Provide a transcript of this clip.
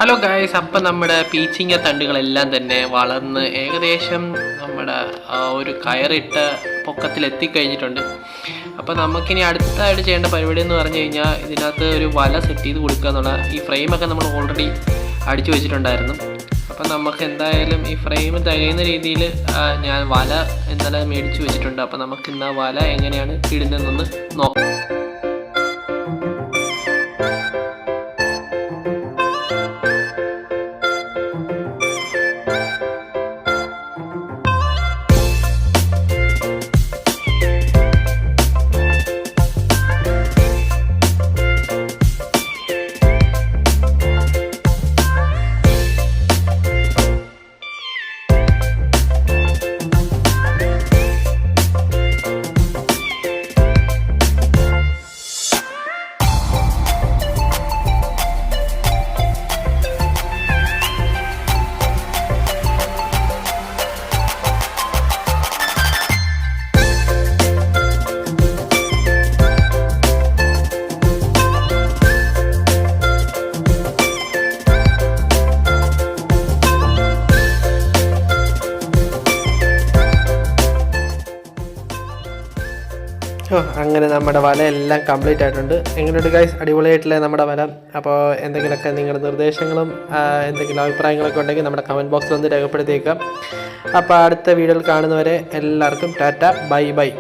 Hello guys, അപ്പം നമ്മുടെ പീച്ചിങ്ങ തണ്ടുകളെല്ലാം തന്നെ വളർന്ന് ഏകദേശം നമ്മുടെ ഒരു കയറിട്ട പൊക്കത്തിലെത്തിക്കഴിഞ്ഞിട്ടുണ്ട്. അപ്പോൾ നമുക്കിനി അടുത്തായിട്ട് ചെയ്യേണ്ട പരിപാടി എന്ന് പറഞ്ഞു കഴിഞ്ഞാൽ ഇതിനകത്ത് ഒരു വല സെറ്റ് ചെയ്ത് കൊടുക്കുക എന്നുള്ള. ഈ ഫ്രെയിമൊക്കെ നമ്മൾ ഓൾറെഡി അടിച്ചു വെച്ചിട്ടുണ്ടായിരുന്നു. അപ്പം നമുക്ക് എന്തായാലും ഈ ഫ്രെയിം തികയുന്ന രീതിയിൽ ഞാൻ വല ഇന്നലെ മേടിച്ച് വെച്ചിട്ടുണ്ട്. അപ്പം നമുക്ക് ഇന്ന് ആ വല എങ്ങനെയാണ് ഇടുന്നതെന്നൊന്ന് നോക്കാം. അങ്ങനെ നമ്മുടെ വല എല്ലാം കംപ്ലീറ്റ് ആയിട്ടുണ്ട്. എങ്ങനെയുണ്ട് ഗൈസ്? അടിപൊളിയായിട്ടില്ലേ നമ്മുടെ വല? അപ്പോൾ എന്തെങ്കിലുമൊക്കെ നിങ്ങളുടെ നിർദ്ദേശങ്ങളും എന്തെങ്കിലും അഭിപ്രായങ്ങളൊക്കെ ഉണ്ടെങ്കിൽ നമ്മുടെ കമൻറ്റ് ബോക്സിൽ ഒന്ന് രേഖപ്പെടുത്തിയേക്കാം. അപ്പോൾ അടുത്ത വീഡിയോയിൽ കാണുന്നവരെ എല്ലാവർക്കും ടാറ്റ, ബൈ ബൈ.